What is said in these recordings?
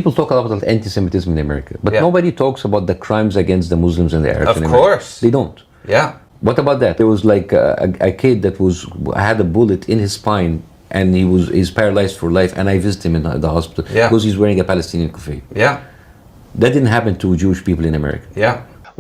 People talk a lot about anti-Semitism in America, but Yeah. nobody talks about the crimes against the Muslims and the Arabs in Of America. course. They don't. Yeah. What about that? There was like a kid that had a bullet in his spine and he's paralyzed for life, and I visited him in the hospital because he's wearing a Palestinian kufi. Yeah. That didn't happen to Jewish people in America. Yeah.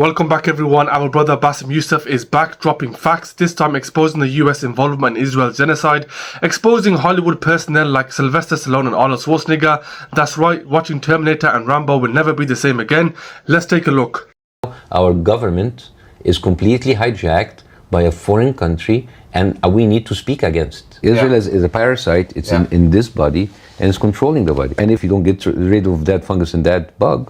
Welcome back, everyone. Our brother Bassem Youssef is back dropping facts, this time exposing the US involvement in Israel's genocide, exposing Hollywood personnel like Sylvester Stallone and Arnold Schwarzenegger. That's right, watching Terminator and Rambo will never be the same again. Let's take a look. Our government is completely hijacked by a foreign country, and we need to speak against it. Israel is a parasite. It's in this body, and it's controlling the body. And if you don't get rid of that fungus and that bug,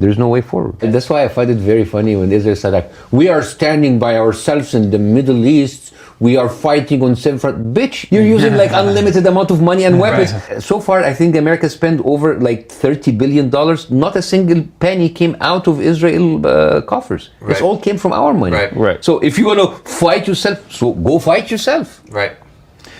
there's no way forward. And that's why I find it very funny when Israel said, like, we are standing by ourselves in the Middle East, we are fighting on seven fronts. Bitch, you're using like unlimited amount of money and weapons. Right. So far, I think America spent over like $30 billion. Not a single penny came out of Israel coffers. Right. It all came from our money. Right. So if you want to fight yourself, so go fight yourself. Right.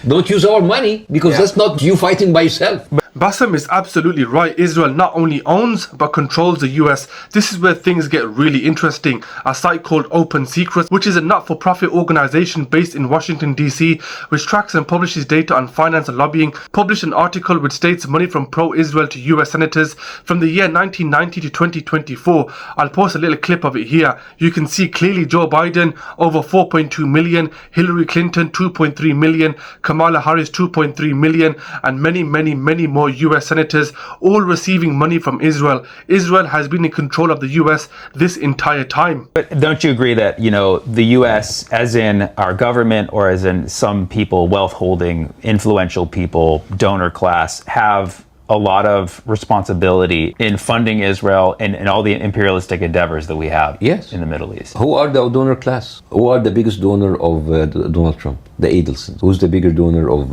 Don't use our money, because that's not you fighting by yourself. Bassem is absolutely right. Israel not only owns but controls the US. This is where things get really interesting. A site called Open Secrets, which is a not-for-profit organization based in Washington DC, which tracks and publishes data on finance and lobbying, published an article which states money from pro-Israel to US senators from the year 1990 to 2024. I'll post a little clip of it here. You can see clearly Joe Biden over 4.2 million, Hillary Clinton 2.3 million, Kamala Harris 2.3 million, and many more US senators, all receiving money from Israel. Israel has been in control of the US this entire time. But don't you agree that, the US, as in our government or as in some people, wealth holding, influential people, donor class, have a lot of responsibility in funding Israel and all the imperialistic endeavors that we have in the Middle East? Who are the donor class? Who are the biggest donor of Donald Trump? The Adelsons. Who's the bigger donor of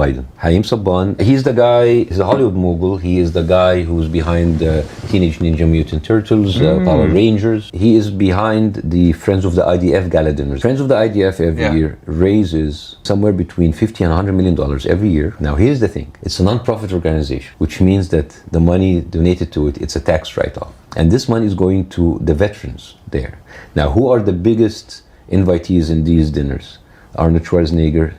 Biden? Haim Saban. He's the guy, he's a Hollywood mogul. He is the guy who's behind Teenage Ninja Mutant Turtles, Power Rangers. He is behind the Friends of the IDF gala dinners. Friends of the IDF every year raises somewhere between $50 and $100 million every year. Now here's the thing. It's a non-profit organization, which means that the money donated to it, it's a tax write-off. And this money is going to the veterans there. Now, who are the biggest invitees in these dinners? Arnold Schwarzenegger,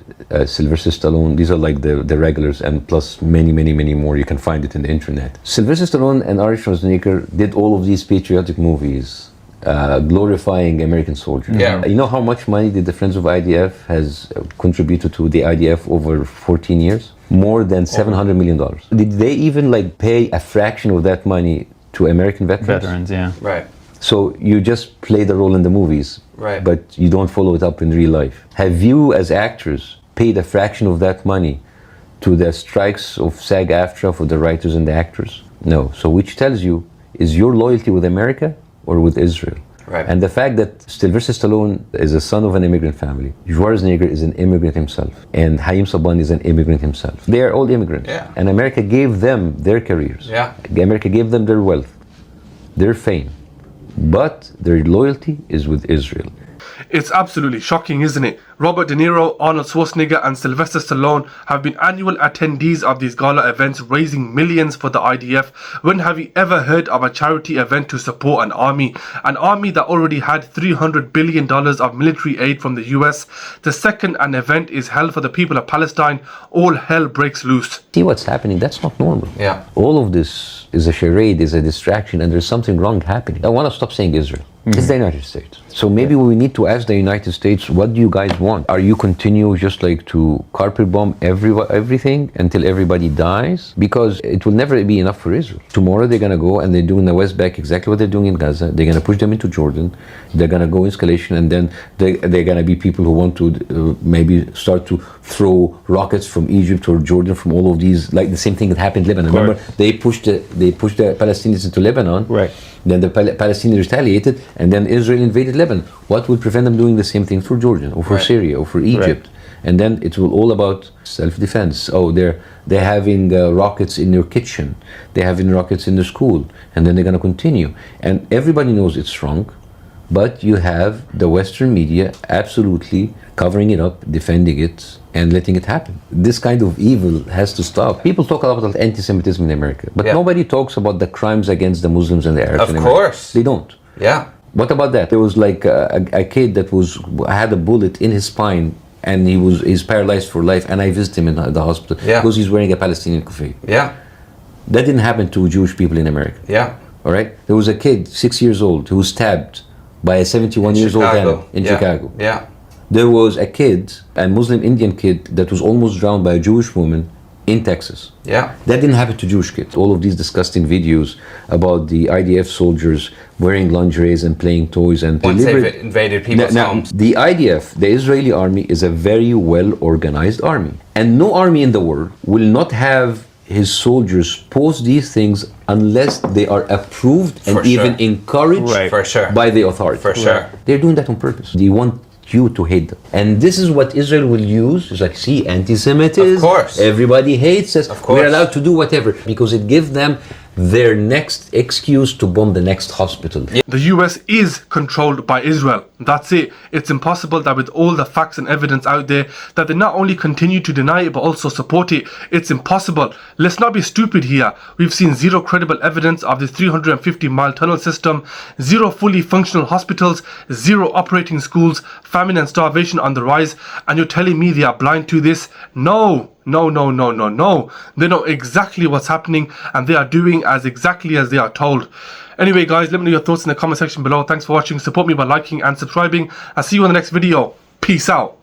Sylvester Stallone. These are like the regulars, and plus many more. You can find it in the internet. Sylvester Stallone and Arnold Schwarzenegger did all of these patriotic movies, glorifying American soldiers. Yeah. You know how much money did the Friends of IDF has contributed to the IDF over 14 years? More than $700 million. Did they even pay a fraction of that money to American veterans? Right. So you just play the role in the movies, but you don't follow it up in real life. Have you, as actors, paid a fraction of that money to the strikes of SAG-AFTRA for the writers and the actors? No. So which tells you, is your loyalty with America or with Israel? Right. And the fact that Sylvester Stallone is a son of an immigrant family, Schwarzenegger is an immigrant himself, and Haim Saban is an immigrant himself. They are all immigrants. Yeah. And America gave them their careers. Yeah. America gave them their wealth, their fame. But their loyalty is with Israel. It's absolutely shocking, isn't it? Robert De Niro, Arnold Schwarzenegger and Sylvester Stallone have been annual attendees of these gala events, raising millions for the IDF. When have you ever heard of a charity event to support an army? An army that already had $300 billion of military aid from the US. The second an event is held for the people of Palestine, all hell breaks loose. See what's happening? That's not normal. Yeah. All of this is a charade, is a distraction, and there's something wrong happening. I want to stop saying Israel. It's the United States. So maybe we need to ask the United States, what do you guys want? Are you continue just to carpet bomb everything until everybody dies? Because it will never be enough for Israel. Tomorrow they're going to go and they're doing the West Bank exactly what they're doing in Gaza. They're going to push them into Jordan. They're going to go escalation, and then they're going to be people who want to maybe start to throw rockets from Egypt or Jordan, from all of these, like the same thing that happened in Lebanon. Remember, they pushed the Palestinians into Lebanon. Right. Then the Palestinians retaliated, and then Israel invaded Lebanon. What will prevent them doing the same thing for Jordan or for Syria or for Egypt? And then it will all about self-defense. Oh, they're having rockets in your kitchen. They're having rockets in the school, and then they're going to continue. And everybody knows it's wrong, But you have the Western media absolutely covering it up, defending it, and letting it happen. This kind of evil has to stop. People talk a lot about anti-Semitism in America, but nobody talks about the crimes against the Muslims and the Arabs in America. Of course. They don't. Yeah. What about that? There was like a kid that had a bullet in his spine, and he's paralyzed for life, and I visited him in the hospital because he's wearing a Palestinian kufi. Yeah. That didn't happen to Jewish people in America. Yeah. All right? There was a kid, 6 years old, who was stabbed by a 71-year-old man in Chicago. Yeah. There was a kid, a Muslim Indian kid, that was almost drowned by a Jewish woman in Texas. Yeah. That didn't happen to Jewish kids. All of these disgusting videos about the IDF soldiers wearing lingeries and playing toys and once they've invaded people's homes. The IDF, the Israeli army, is a very well organized army. And no army in the world will not have his soldiers post these things unless they are approved and even encouraged by the authorities. For sure. They're doing that on purpose. They want you to hate them. And this is what Israel will use. It's like, see, anti-Semitism. Of course. Everybody hates us. Of course. We're allowed to do whatever. Because it gives them their next excuse to bomb the next hospital. The US is controlled by Israel. That's it. It's impossible that with all the facts and evidence out there that they not only continue to deny it but also support it. It's impossible. Let's not be stupid here. We've seen zero credible evidence of this 350-mile tunnel system, zero fully functional hospitals, zero operating schools, famine and starvation on the rise, and you're telling me they are blind to this? No. No. They know exactly what's happening and they are doing as exactly as they are told. Anyway guys, let me know your thoughts in the comment section below. Thanks for watching. Support me by liking and subscribing. I'll see you in the next video. Peace out.